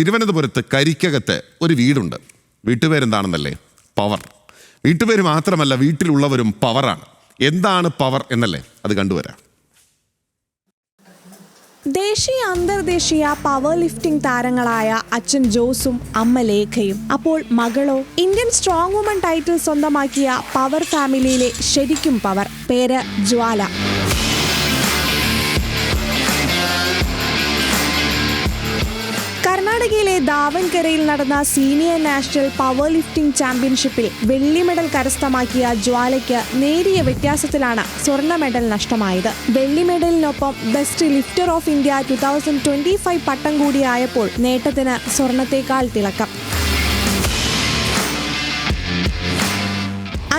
തിരുവനന്തപുരത്ത് കരിക്കകത്ത് ഒരു വീടുണ്ട്. വീട്ടുപേരെന്താണെന്നല്ലേ? പവർ. വീട്ടുപേര് മാത്രമല്ല, വീട്ടിലുള്ളവരും പവറാണ്. എന്താണ് പവർ എന്നല്ലേ? അത് കണ്ടുവരാം. ദേശീയ അന്തർദേശീയ പവർ ലിഫ്റ്റിംഗ് താരങ്ങളായ അച്ഛൻ ജോസും അമ്മ ലേഖയും. അപ്പോൾ മകളോ? ഇന്ത്യൻ സ്ട്രോങ് വുമൺ ടൈറ്റിൽ സ്വന്തമാക്കിയ പവർ ഫാമിലിയിലെ ശരിക്കും പവർ. പേര് ജ്വാല. കർണാടകയിലെ ദാവൻകരയിൽ നടന്ന സീനിയർ നാഷണൽ പവർ ലിഫ്റ്റിംഗ് ചാമ്പ്യൻഷിപ്പിൽ വെള്ളി മെഡൽ കരസ്ഥമാക്കിയ ജ്വാലയ്ക്ക് നേരിയ വ്യത്യാസത്തിലാണ് സ്വർണ്ണ മെഡൽ നഷ്ടമായത്. വെള്ളി മെഡലിനൊപ്പം ബെസ്റ്റ് ലിഫ്റ്റർ ഓഫ് ഇന്ത്യ 2025 പട്ടം കൂടിയായപ്പോൾ നേട്ടത്തിന് സ്വർണത്തേക്കാൾ തിളക്കം.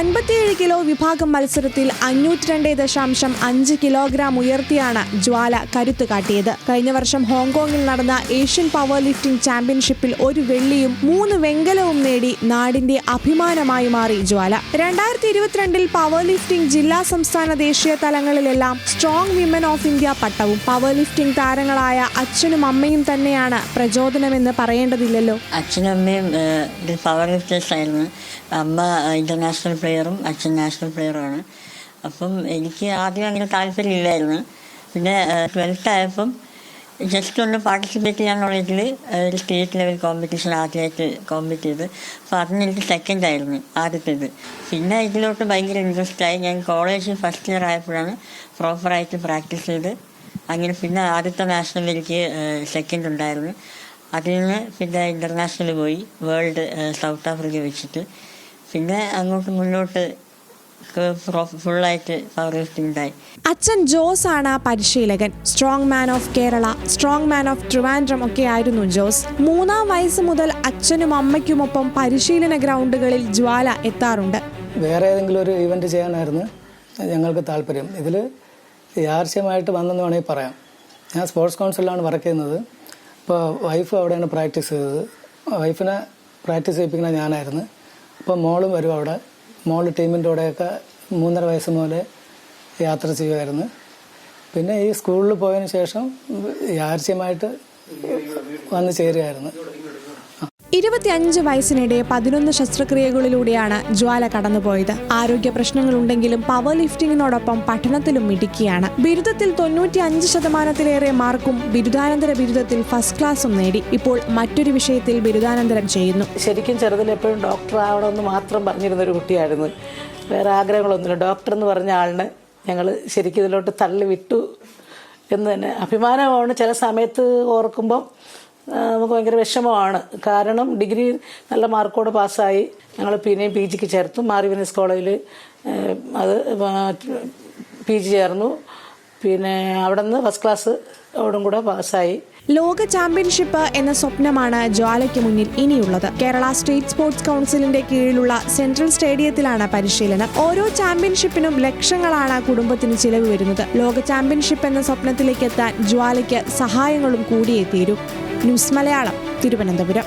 57 കിലോ വിഭാഗം മത്സരത്തിൽ 502.5 കിലോഗ്രാം ഉയർത്തിയാണ് ജ്വാല കരുത്ത് കാട്ടിയത്. കഴിഞ്ഞ വർഷം ഹോങ്കോങ്ങിൽ നടന്ന ഏഷ്യൻ പവർ ലിഫ്റ്റിംഗ് ചാമ്പ്യൻഷിപ്പിൽ ഒരു വെള്ളിയും 3 വെങ്കലവും നേടി നാടിന്റെ അഭിമാനമായി മാറി ജ്വാല. 2022 പവർ ലിഫ്റ്റിംഗ് ജില്ലാ, സംസ്ഥാന, ദേശീയ തലങ്ങളിലെല്ലാം സ്ട്രോങ് വിമൻ ഓഫ് ഇന്ത്യ പട്ടവും. പവർ ലിഫ്റ്റിംഗ് താരങ്ങളായ അച്ഛനും അമ്മയും തന്നെയാണ് പ്രചോദനമെന്ന് പറയേണ്ടതില്ലല്ലോ. അച്ഛനും അമ്മയും പവർ ലിഫ്റ്റേഴ്സ് ആയിരുന്നു. അമ്മ ഇന്റർനാഷണൽ പ്ലെയറും അച്ഛൻ നാഷണൽ പ്ലെയറുമാണ്. അപ്പം എനിക്ക് ആദ്യം അങ്ങനെ താല്പര്യമില്ലായിരുന്നു. പിന്നെ 12th ആയപ്പം ജസ്റ്റ് ഒന്ന് പാർട്ടിസിപ്പേറ്റ് ചെയ്യാനുള്ള ഇതിൽ ഒരു സ്റ്റേറ്റ് ലെവൽ കോമ്പറ്റീഷൻ ആദ്യമായിട്ട് കോമ്പറ്റ് ചെയ്ത്. അപ്പോൾ അതിന് എനിക്ക് സെക്കൻഡ് ആയിരുന്നു ആദ്യത്തേത്. പിന്നെ ഇതിലോട്ട് ഭയങ്കര ഇൻട്രസ്റ്റായി. ഞാൻ കോളേജ് ഫസ്റ്റ് ഇയർ ആയപ്പോഴാണ് പ്രോപ്പറായിട്ട് പ്രാക്ടീസ് ചെയ്ത് അങ്ങനെ പിന്നെ ആദ്യത്തെ നാഷണൽ എനിക്ക് സെക്കൻഡ് ഉണ്ടായിരുന്നു. അതിൽ നിന്ന് പിന്നെ ഇൻ്റർനാഷണൽ പോയി, വേൾഡ് സൗത്ത് ആഫ്രിക്ക വെച്ചിട്ട്. പിന്നെ അങ്ങോട്ട് മുന്നോട്ട് ഫുള്ളായിട്ട് പവർ ലിഫ്റ്റിംഗ് ഉണ്ടായി. അച്ഛൻ ജോസ് ആണ് പരിശീലകൻ. Strong man of Kerala, strong man of Trivandrum ഒക്കെ ആയിരുന്നു ജോസ്. 3-ാം വയസ്സ് മുതൽ അച്ഛനും അമ്മയ്ക്കുമൊപ്പം പരിശീലന ഗ്രൗണ്ടുകളിൽ ജ്വാല എത്താറുണ്ട്. വേറെ ഏതെങ്കിലും ഒരു ഇവന്റ് ചെയ്യാനായിരുന്നു ഞങ്ങൾക്ക് താല്പര്യം. ഇതിൽ യാദൃശ്യമായിട്ട് വന്നെന്ന് വേണമെങ്കിൽ പറയാം. ഞാൻ സ്പോർട്സ് കൗൺസിലാണ് വർക്ക് ചെയ്യുന്നത്. അപ്പോൾ വൈഫ് അവിടെയാണ് പ്രാക്ടീസ് ചെയ്തത്. വൈഫിനെ പ്രാക്ടീസ് ചെയ്യിപ്പിക്കുന്ന ഞാനായിരുന്നു. അപ്പോൾ മോളും വരും അവിടെ. മോള് ടീമിൻ്റെ കൂടെയൊക്കെ 3.5 വയസ്സ് മുതൽ യാത്ര ചെയ്യുമായിരുന്നു. പിന്നെ ഈ സ്കൂളിൽ പോയതിന് ശേഷം യാദൃശ്യമായിട്ട് വന്ന് ചേരുകയായിരുന്നു. 25 വയസ്സിനിടെ 11 ശസ്ത്രക്രിയകളിലൂടെയാണ് ജ്വാല കടന്നുപോയത്. ആരോഗ്യ പ്രശ്നങ്ങളുണ്ടെങ്കിലും പവർ ലിഫ്റ്റിംഗിനോടൊപ്പം പഠനത്തിലും മിടുക്കിയാണ്. ബിരുദത്തിൽ 95% മാർക്കും ബിരുദാനന്തര ബിരുദത്തിൽ ഫസ്റ്റ് ക്ലാസും നേടി. ഇപ്പോൾ മറ്റൊരു വിഷയത്തിൽ ബിരുദാനന്തരം ചെയ്യുന്നു. ശരിക്കും ചെറുതിൽ എപ്പോഴും ഡോക്ടർ ആവണമെന്ന് മാത്രം പറഞ്ഞിരുന്നൊരു കുട്ടിയായിരുന്നു. വേറെ ആഗ്രഹങ്ങളൊന്നുമില്ല. ഡോക്ടർ എന്ന് പറഞ്ഞ ആളിനെ ഞങ്ങൾ ശരിക്കും ഇതിലോട്ട് തള്ളി വിട്ടു എന്ന് തന്നെ അഭിമാനമാണ്. ചില സമയത്ത് ഓർക്കുമ്പം നമുക്ക് ഭയങ്കര വിഷമമാണ്. കാരണം ഡിഗ്രി നല്ല മാർക്കോടെ പാസ്സായി. ഞങ്ങൾ പിന്നെയും PGക്ക് ചേർത്തു. മാർ യൂനിവേഴ്സ് കോളേജിൽ അത് PG ചേർന്നു. പിന്നെ അവിടെ നിന്ന് ഫസ്റ്റ് ക്ലാസ് ഓടും കൂടെ പാസ്സായി. ലോക ചാമ്പ്യൻഷിപ്പ് എന്ന സ്വപ്നമാണ് ജ്വാലയ്ക്ക് മുന്നിൽ ഇനിയുള്ളത്. കേരള സ്റ്റേറ്റ് സ്പോർട്സ് കൗൺസിലിന്റെ കീഴിലുള്ള സെൻട്രൽ സ്റ്റേഡിയത്തിലാണ് പരിശീലനം. ഓരോ ചാമ്പ്യൻഷിപ്പിനും ലക്ഷങ്ങളാണ് കുടുംബത്തിന് ചിലവ് വരുന്നത്. ലോക ചാമ്പ്യൻഷിപ്പ് എന്ന സ്വപ്നത്തിലേക്ക് എത്താൻ ജ്വാലയ്ക്ക് സഹായങ്ങളും കൂടിയേ തീരൂ. ന്യൂസ് മലയാളം, തിരുവനന്തപുരം.